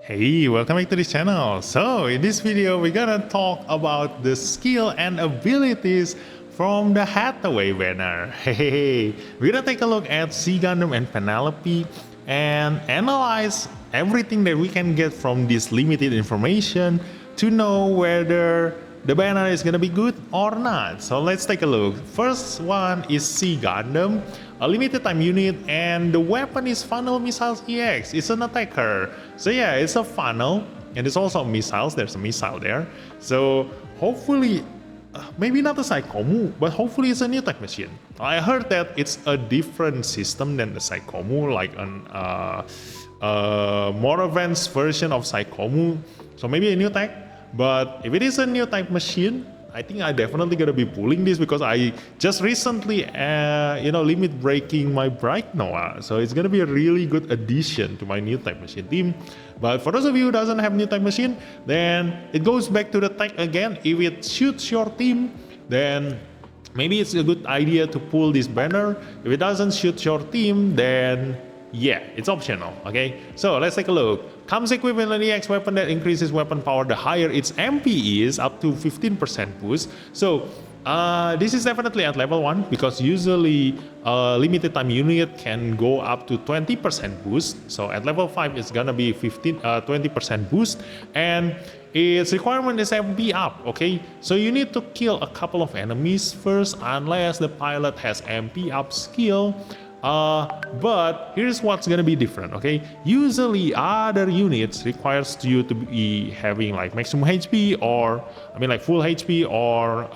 Hey, welcome back to the channel. So, in this video, we're gonna talk about the skill and abilities from the Hathaway banner. Hey, we're gonna take a look at Sea Gundam and Penelope and analyze everything that we can get from this limited information to know whether the banner is gonna be good or not. So let's take a look. First one is Sea Gundam, a limited time unit, and the weapon is Funnel Missiles EX. It's an attacker. So yeah, it's a funnel, and it's also missiles. There's a missile there. So hopefully, maybe not a Psychomu, but hopefully it's a new tech machine. I heard that it's a different system than the Psychomu, like an more advanced version of Psychomu. So maybe a new tech. But if it is a new type machine, I think I definitely gonna be pulling this because I just recently, limit breaking my Bright Noah. So it's gonna be a really good addition to my new type machine team. But for those of you who doesn't have new type machine, then it goes back to the tech again. If it suits your team, then maybe it's a good idea to pull this banner. If it doesn't suit your team, then yeah, it's optional, okay? So let's take a look. Comes equipped with an EX weapon that increases weapon power the higher its MP is, up to 15% boost. So this is definitely at level 1 because usually limited time unit can go up to 20% boost. So at level 5 it's gonna be 20% boost, and its requirement is MP up, okay? So you need to kill a couple of enemies first unless the pilot has MP up skill. But here's what's gonna be different, okay? Usually other units requires you to be having like maximum HP or, like full HP or,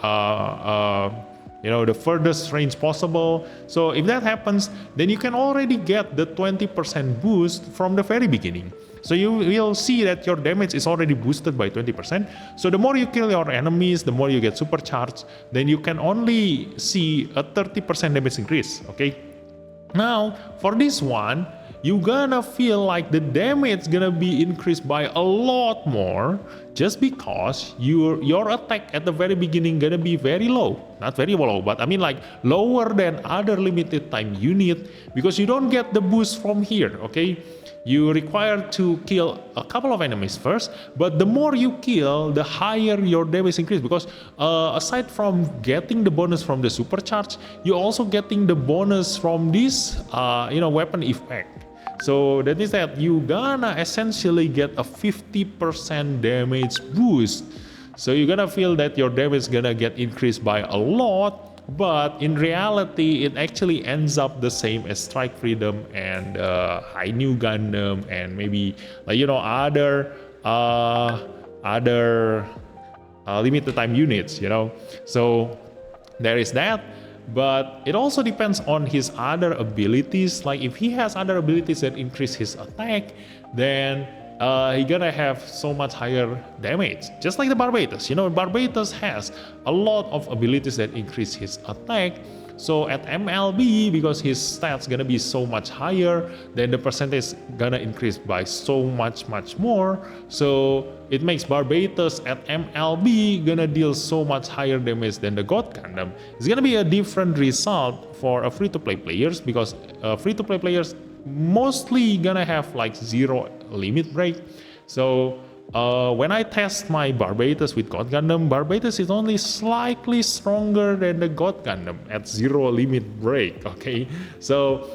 the furthest range possible. So if that happens, then you can already get the 20% boost from the very beginning. So you will see that your damage is already boosted by 20%. So the more you kill your enemies, the more you get supercharged. Then you can only see a 30% damage increase, okay? Now, for this one, you're gonna feel like the damage gonna be increased by a lot more just because your attack at the very beginning gonna be very low. Not very low, but like lower than other limited time unit because you don't get the boost from here, okay? You require to kill a couple of enemies first, but the more you kill, the higher your damage increase because aside from getting the bonus from the supercharge, you're also getting the bonus from this weapon effect. So that is that you gonna essentially get a 50% damage boost. So you're gonna feel that your damage gonna get increased by a lot, but in reality it actually ends up the same as Strike Freedom and High New Gundam and maybe other limited time units, So there is that. But it also depends on his other abilities. Like if he has other abilities that increase his attack, then he gonna have so much higher damage. Just like the Barbatos. Barbatos has a lot of abilities that increase his attack. So at MLB, because his stats gonna be so much higher, then the percentage gonna increase by so much more. So it makes Barbatos at MLB gonna deal so much higher damage than the God Gundam. It's gonna be a different result for a free-to-play players because free-to-play players mostly gonna have like 0 limit break. So when I test my Barbatos with God Gundam, Barbatos is only slightly stronger than the God Gundam at 0 limit break, okay? So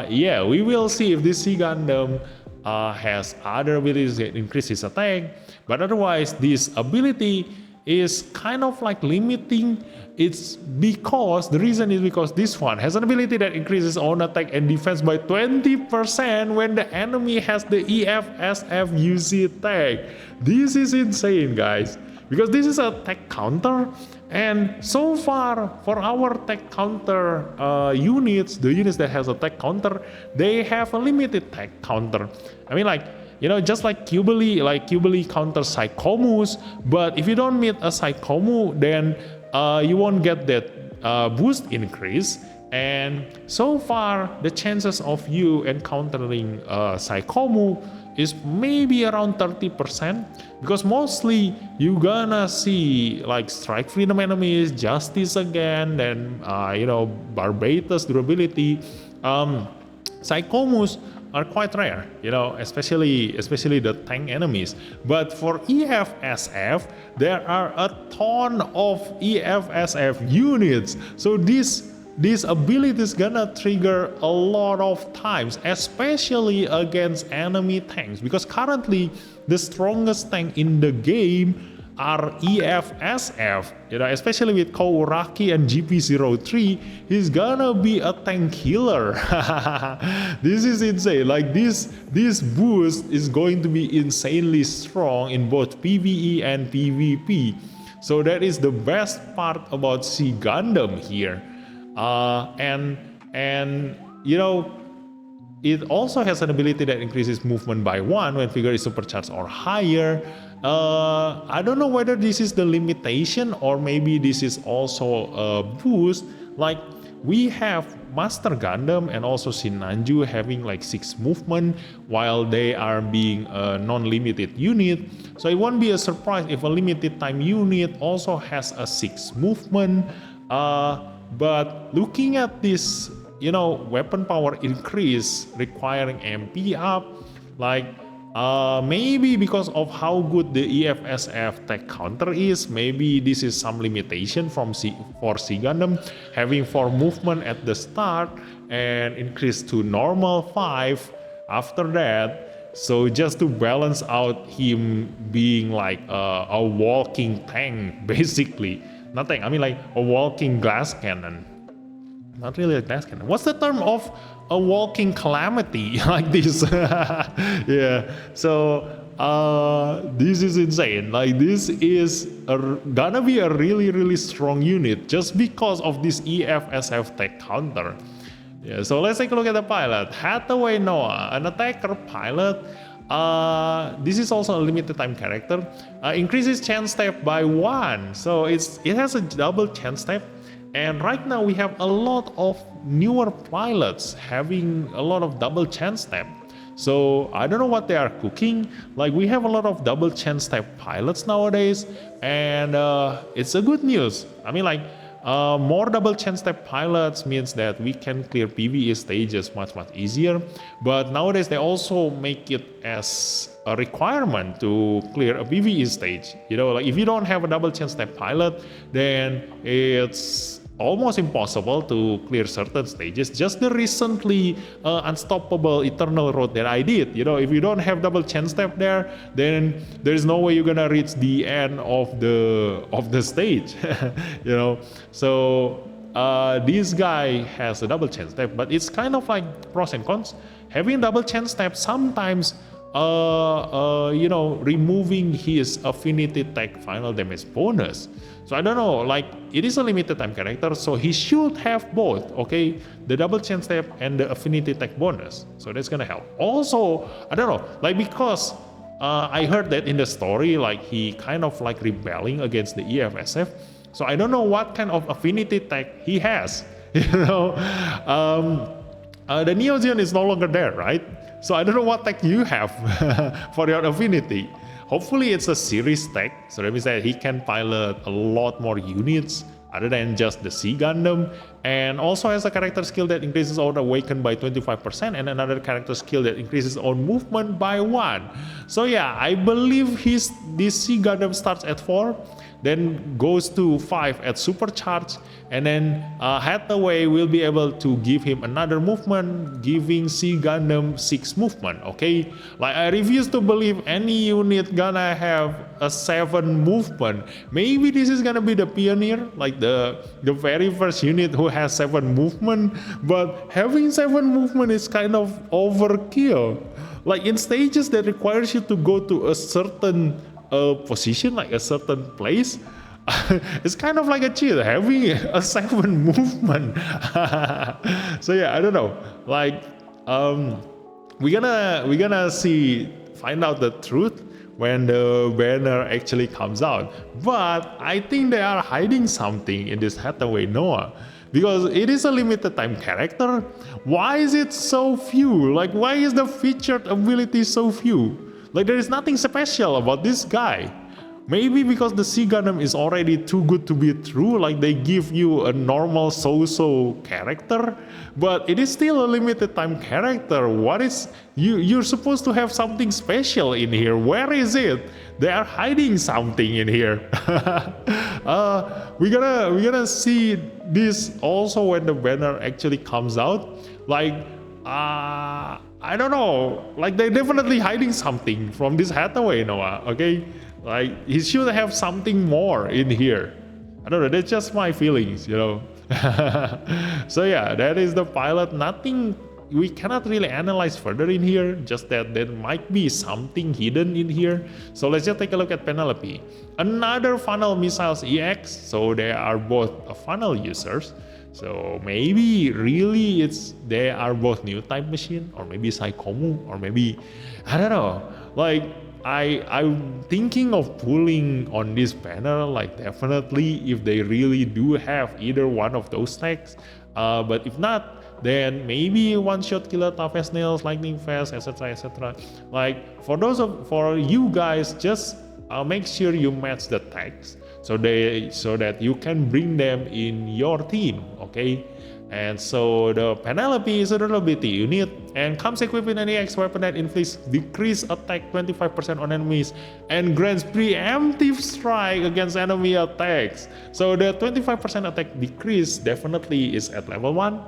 yeah, we will see if this Sea Gundam has other abilities that increase his attack, but otherwise this ability is kind of like limiting. It's because the reason is because this one has an ability that increases own attack and defense by 20% when the enemy has the EFSF UC tag. This is insane, guys, because this is a tech counter, and so far for our tech counter units, the units that has a tech counter, they have a limited tech counter. Just like Qbeli counters Psychomus, but if you don't meet a Psychomu, then you won't get that boost increase. And so far, the chances of you encountering Psychomu is maybe around 30% because mostly you gonna see like Strike Freedom enemies, Justice again, then Barbatos durability. Psychomus are quite rare, especially the tank enemies. But for EFSF, there are a ton of EFSF units. So this ability is gonna trigger a lot of times, especially against enemy tanks, because currently the strongest tank in the game are EFSF, especially with Kouraki and GP03, he's gonna be a tank killer. This is insane. Like this boost is going to be insanely strong in both PvE and PvP. So that is the best part about C Gundam here. It also has an ability that increases movement by 1 when figure is supercharged or higher. I don't know whether this is the limitation or maybe this is also a boost. Like we have Master Gundam and also Shinanju having like 6 movement while they are being a non-limited unit. So it won't be a surprise if a limited time unit also has a 6 movement. But looking at this, weapon power increase requiring MP up, like maybe because of how good the EFSF tech counter is, maybe this is some limitation for C Gundam, having 4 movement at the start and increase to normal 5 after that. So just to balance out him being like a walking tank, basically. Not tank, I mean like a walking glass cannon. Not really a glass cannon. What's the term of a walking calamity like this? Yeah. So this is insane. Like this is gonna be a really strong unit just because of this EFSF tech counter. Yeah. So let's take a look at the pilot. Hathaway Noa, an attacker pilot. This is also a limited time character. Increases chance step by 1. So it has a double chance step. And right now we have a lot of newer pilots having a lot of double chance step. So I don't know what they are cooking. Like we have a lot of double chance step pilots nowadays, and it's a good news. I mean like more double chance step pilots means that we can clear PvE stages much easier. But nowadays they also make it as a requirement to clear a PvE stage. Like if you don't have a double chance step pilot, then it's almost impossible to clear certain stages. Just the recently unstoppable Eternal Road that I did. If you don't have double chance step there, then there is no way you're gonna reach the end of the stage. So this guy has a double chance step, but it's kind of like pros and cons. Having double chance step sometimes removing his affinity tag final damage bonus. So I don't know, like it is a limited time character, so he should have both, okay? The double chance step and the affinity tag bonus. So that's gonna help. Also, I don't know, like because I heard that in the story, like he kind of like rebelling against the EFSF. So I don't know what kind of affinity tag he has. The Neo Zeon is no longer there, right? So I don't know what tag you have for your affinity. Hopefully it's a series tag, so that means that he can pilot a lot more units other than just the C Gundam, and also has a character skill that increases own awaken by 25% and another character skill that increases own movement by 1. So yeah, I believe this C Gundam starts at 4, then goes to 5 at supercharge, and then Hathaway will be able to give him another movement, giving C Gundam 6 movement, okay? Like I refuse to believe any unit gonna have a 7 movement. Maybe this is gonna be the Pioneer, like the very first unit who has 7 movement, but having 7 movement is kind of overkill. Like in stages that requires you to go to a certain position, like a certain place, it's kind of like a cheat having a 7 movement. So yeah, I don't know, like we're gonna find out the truth when the banner actually comes out. But I think they are hiding something in this Hathaway Noa, because it is a limited time character. Why is it so few? Like why is the featured ability so few? Like there is nothing special about this guy. Maybe because the C Gundam is already too good to be true, like they give you a normal so-so character, but it is still a limited time character. What is you're supposed to have something special in here? Where is it? They are hiding something in here. We're gonna see this also when the banner actually comes out. Like I don't know, like they're definitely hiding something from this Hathaway Noa, okay? Like he should have something more in here. I don't know, that's just my feelings, you know. So yeah, that is the pilot. Nothing, we cannot really analyze further in here, just that there might be something hidden in here. So let's just take a look at Penelope. Another funnel missiles EX, so they are both funnel users. So maybe really they are both new type machine, or maybe Psychomu, or maybe I don't know. Like I'm thinking of pulling on this banner, like definitely if they really do have either one of those tags. But if not, then maybe one shot killer, tough as nails, lightning fast, etc., etc. Like for you guys, just make sure you match the tags so that you can bring them in your team, okay? And so the Penelope is a durability unit and comes equipped with an EX weapon that inflicts decreased attack 25% on enemies and grants preemptive strike against enemy attacks. So the 25% attack decrease definitely is at level 1.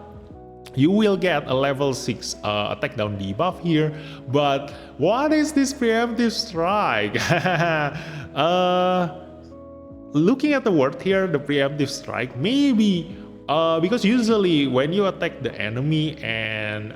You will get a level 6 attack down debuff here, but what is this preemptive strike? Looking at the word here, the preemptive strike, maybe because usually when you attack the enemy and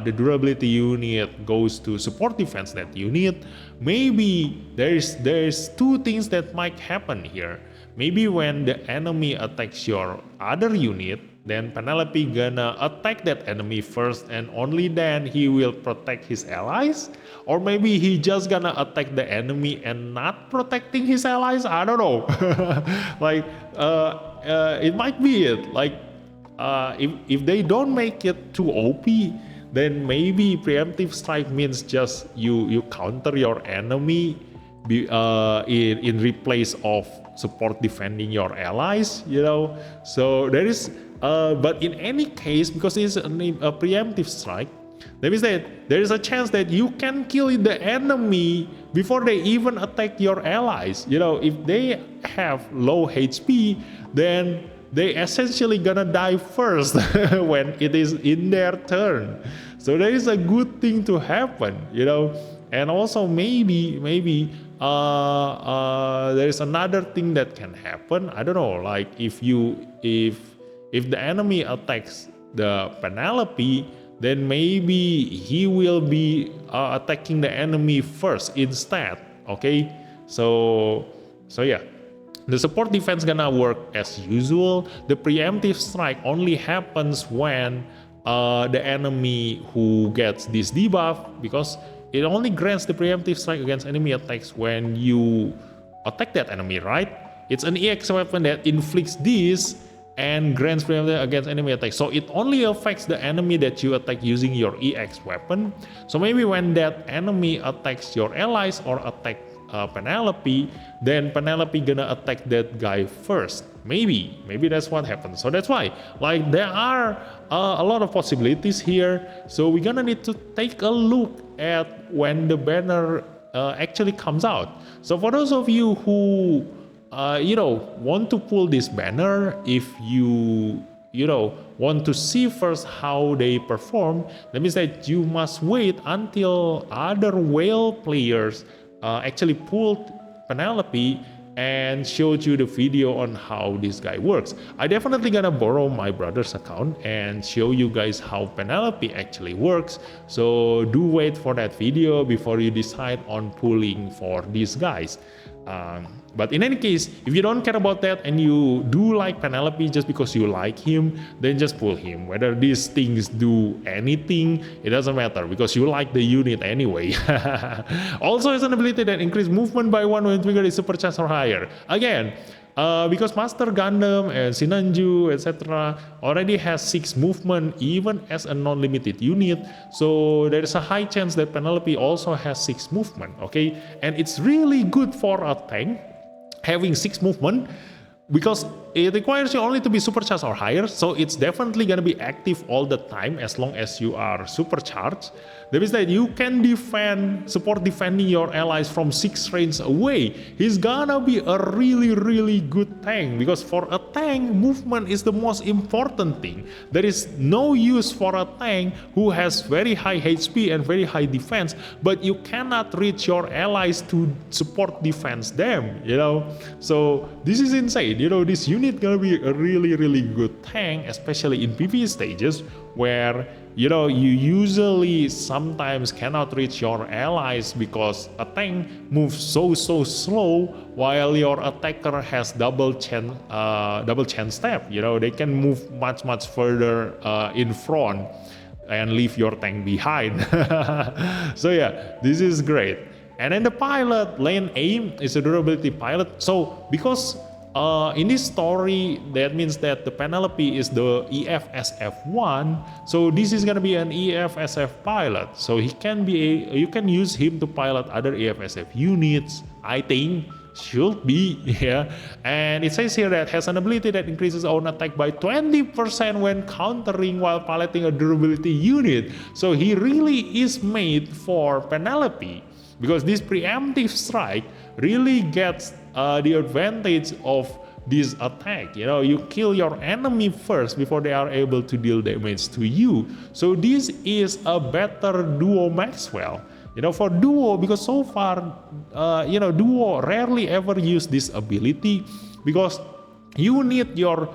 the durability unit goes to support defense that unit, maybe there's two things that might happen here. Maybe when the enemy attacks your other unit, then Penelope gonna attack that enemy first and only then he will protect his allies? Or maybe he just gonna attack the enemy and not protecting his allies? I don't know. Like, it might be it. Like, if they don't make it too OP, then maybe preemptive strike means just you counter your enemy in replace of support defending your allies, you know. So there is but in any case, because it's a preemptive strike, that means that there is a chance that you can kill the enemy before they even attack your allies. You know, if they have low HP, then they essentially gonna die first when it is in their turn. So there is a good thing to happen, you know. And also maybe there is another thing that can happen. I don't know, like if the enemy attacks the Penelope, then maybe he will be attacking the enemy first instead. Okay, so yeah, the support defense gonna work as usual. The preemptive strike only happens when the enemy who gets this debuff, because it only grants the preemptive strike against enemy attacks when you attack that enemy, right? It's an EX weapon that inflicts this and grants preemptive against enemy attacks. So it only affects the enemy that you attack using your EX weapon. So maybe when that enemy attacks your allies or attack Penelope, then Penelope gonna attack that guy first. Maybe that's what happens. So that's why, like, there are a lot of possibilities here. So we're gonna need to take a look at when the banner actually comes out. So for those of you who want to pull this banner, if you want to see first how they perform, that means that you must wait until other whale players actually pulled Penelope and showed you the video on how this guy works. I definitely gonna borrow my brother's account and show you guys how Penelope actually works. So do wait for that video before you decide on pulling for these guys. But in any case, if you don't care about that and you do like Penelope just because you like him, then just pull him. Whether these things do anything, it doesn't matter because you like the unit anyway. Also, has an ability that increases movement by 1 when triggered is supercharged or higher. Again, because Master Gundam and Sinanju, etc. already has 6 movement even as a non-limited unit, so there is a high chance that Penelope also has 6 movement, okay? And it's really good for a tank, having 6 movement, because it requires you only to be supercharged or higher, so it's definitely gonna be active all the time as long as you are supercharged. That means that you can support defending your allies from 6 range away. He's gonna be a really good tank, because for a tank, movement is the most important thing. There is no use for a tank who has very high HP and very high defense, but you cannot reach your allies to support defense them, you know. So this is insane, you know. This unit gonna be a really good tank, especially in PvE stages where, you know, you usually sometimes cannot reach your allies because a tank moves so slow, while your attacker has double chain step. You know, they can move much further in front and leave your tank behind. So yeah, this is great. And then the pilot, Lane Aim, is a durability pilot. So because in this story, that means that the Penelope is the EFSF1, so this is gonna be an EFSF pilot. So you can use him to pilot other EFSF units, I think. Should be, yeah. And it says here that has an ability that increases own attack by 20% when countering while piloting a durability unit. So he really is made for Penelope, because this preemptive strike really gets the advantage of this attack. You know, you kill your enemy first before they are able to deal damage to you. So this is a better duo Maxwell. You know, for duo, because so far, you know, duo rarely ever use this ability, because you need your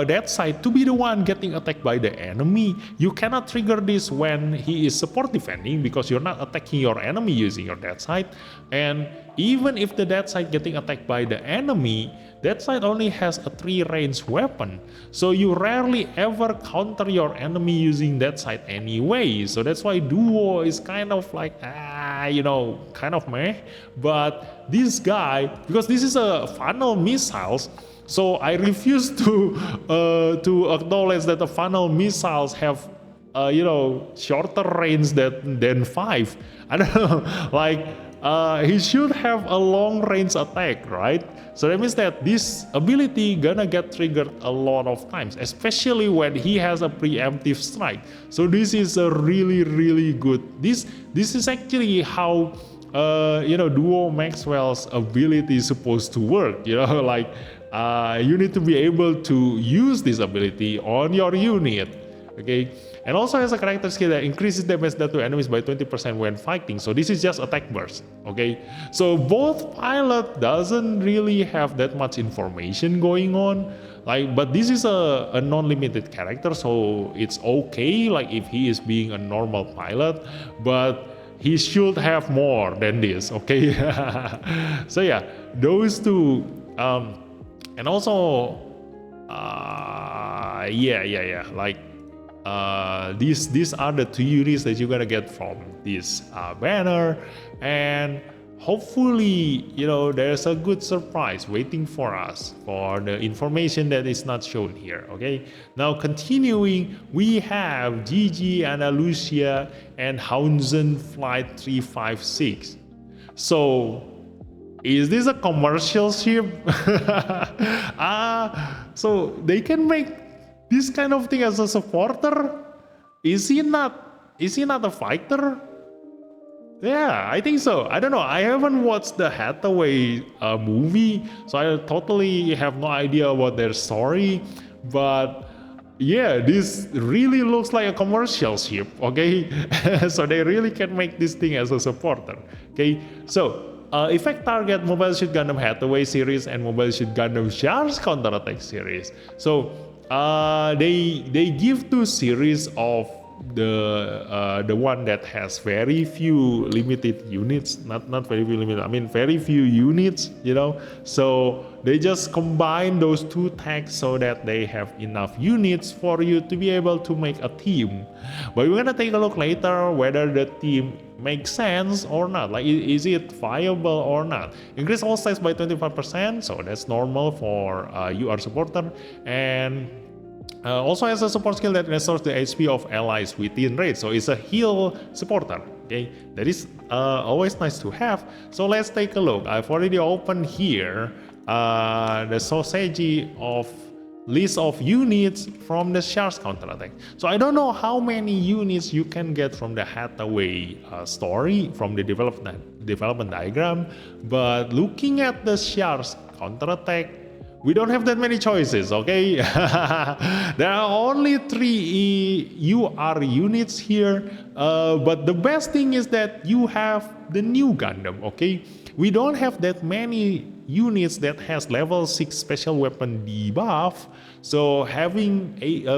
that side to be the one getting attacked by the enemy. You cannot trigger this when he is support defending, because you're not attacking your enemy using your that side. And even if the that side getting attacked by the enemy, that side only has a 3 range weapon, so you rarely ever counter your enemy using that side anyway. So that's why duo is kind of like you know, kind of meh. But this guy, because this is a funnel missiles, so I refuse to acknowledge that the funnel missiles have you know, shorter range than 5. I don't know, like he should have a long range attack, right? So that means that this ability gonna get triggered a lot of times, especially when he has a preemptive strike. So this is a really good. This is actually how you know, duo Maxwell's ability is supposed to work. You know, like you need to be able to use this ability on your unit. Okay, and also has a character skill that increases damage dealt to enemies by 20% when fighting. So this is just attack burst. Okay, so both pilot doesn't really have that much information going on, like, but this is a non-limited character, so it's okay, like, if he is being a normal pilot, but he should have more than this. Okay. So yeah, those two, and also yeah, like these are the 2 units that you're gonna get from this banner, and hopefully, you know, there's a good surprise waiting for us for the information that is not shown here. Okay, now continuing, we have Gigi Andalucia and Hounzen Flight 356. So is this a commercial ship? So they can make this kind of thing as a supporter? Is he not a fighter? Yeah, I think so. I don't know. I haven't watched the Hathaway movie, so I totally have no idea about their story. But yeah, this really looks like a commercial ship. Okay, so they really can make this thing as a supporter. Okay, so effect target Mobile Suit Gundam Hathaway series and Mobile Suit Gundam Char's Counterattack series. So they give 2 series of the one that has very few limited units, not very few limited, I mean very few units, you know. So they just combine those 2 tags so that they have enough units for you to be able to make a team. But we're gonna take a look later whether the team makes sense or not, like is it viable or not. Increase all stats by 25%, so that's normal for UR supporter, and also has a support skill that restores the HP of allies within range, so it's a heal supporter. Okay, that is always nice to have. So let's take a look. I've already opened here the strategy of list of units from the Sharks counterattack. So I don't know how many units you can get from the Hathaway story, from the development diagram, but looking at the Sharks counterattack, we don't have that many choices, okay? There are only 3 UR units here, but the best thing is that you have the new Gundam, okay? We don't have that many units that has level 6 special weapon debuff, so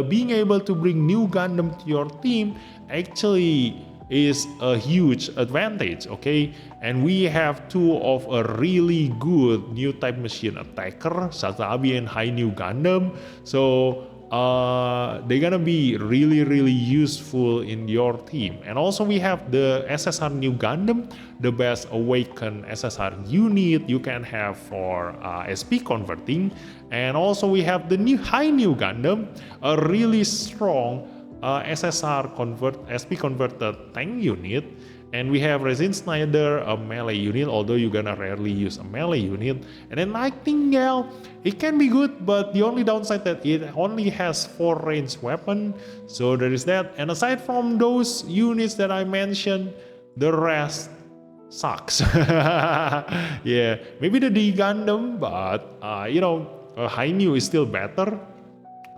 being able to bring new Gundam to your team actually is a huge advantage, okay? And we have 2 of a really good new type machine attacker, Sazabi and High New Gundam, so they're gonna be really useful in your team. And also we have the SSR New Gundam, the best awakened SSR unit you can have for SP converting. And also we have the High New Gundam, a really strong SP converted tank unit. And we have Resin Snyder, a melee unit, although you're gonna rarely use a melee unit. And then Nightingale, it can be good, but the only downside that it only has 4 ranged weapon. So there is that. And aside from those units that I mentioned, the rest sucks. Yeah, maybe the D Gundam, but High New is still better.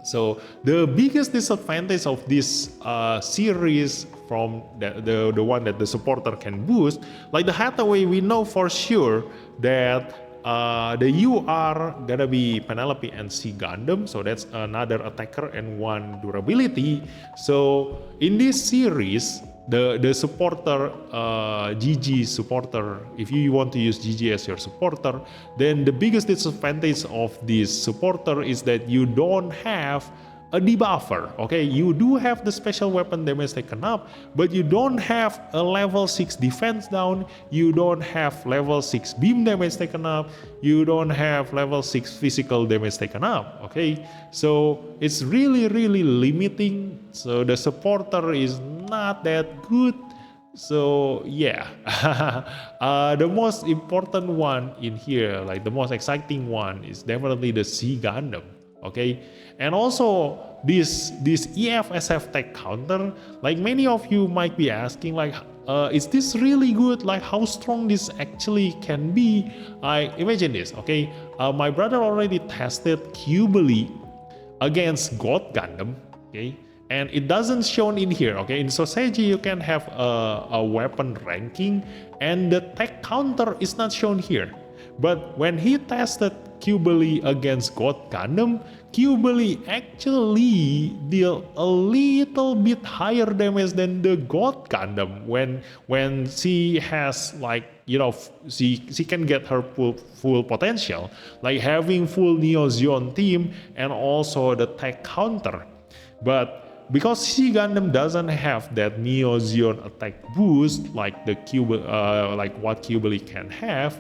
So the biggest disadvantage of this series from the one that the supporter can boost, like the Hathaway, we know for sure that the UR gonna be Penelope and C Gundam, so that's another attacker and 1 durability. So in this series, the supporter, Gigi supporter, if you want to use Gigi as your supporter, then the biggest disadvantage of this supporter is that you don't have a debuffer, okay? You do have the special weapon damage taken up, but you don't have a level 6 defense down, you don't have level 6 beam damage taken up, you don't have level 6 physical damage taken up, okay? So it's really limiting, so the supporter is not that good. So yeah, the most important one in here, like the most exciting one, is definitely the C Gundam, okay? And also this EFSF tech counter, like many of you might be asking, like is this really good? Like how strong this actually can be? Imagine this, okay? My brother already tested Cubely against God Gundam, okay? And it doesn't shown in here, okay? In Society you can have a weapon ranking, and the tech counter is not shown here. But when he tested Cubely against God Gundam, Cubely actually deal a little bit higher damage than the God Gundam when she has, like, she can get her full potential, like having full Neo Zeon team and also the tech counter. But because C Gundam doesn't have that Neo Zeon attack boost like the like what Cubely can have,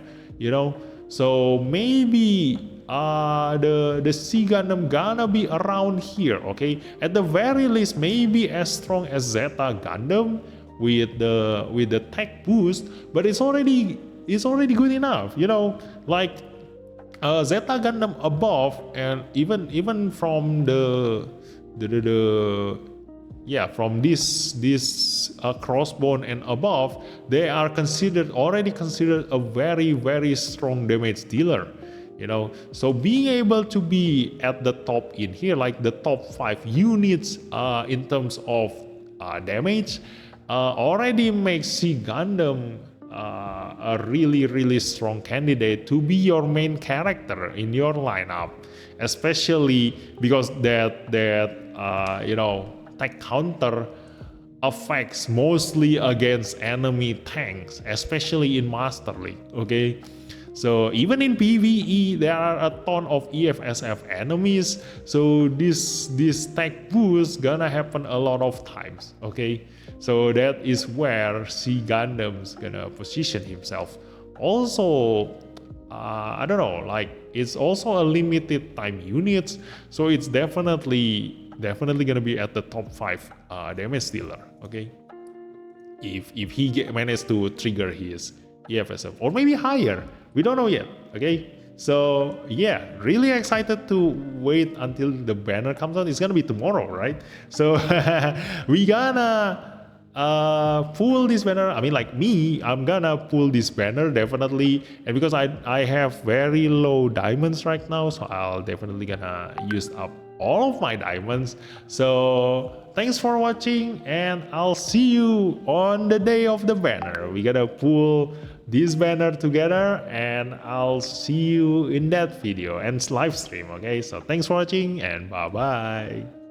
so maybe the C Gundam gonna be around here, okay? At the very least, maybe as strong as Zeta Gundam with the tech boost, but it's already good enough, like Zeta Gundam above, and even from from this crossbone and above, they are already considered a very strong damage dealer, so being able to be at the top in here, like the top 5 units in terms of damage, already makes C Gundam a really strong candidate to be your main character in your lineup, especially because that tech counter affects mostly against enemy tanks, especially in Master League, okay? So even in PvE, there are a ton of EFSF enemies, so this tech boost gonna happen a lot of times, okay? So that is where C Gundam's gonna position himself. Also, I don't know, like it's also a limited time unit, so it's definitely gonna be at the top 5 damage dealer, okay? If he managed to trigger his EFSF, or maybe higher, we don't know yet, okay? So yeah, really excited to wait until the banner comes out. It's gonna be tomorrow, right? So we gonna pull this banner. I mean, like me, I'm gonna pull this banner definitely, and because I have very low diamonds right now, so I'll definitely gonna use up all of my diamonds. So thanks for watching, and I'll see you on the day of the banner. We gotta pull this banner together, and I'll see you in that video and live stream. Okay, so thanks for watching, and bye bye.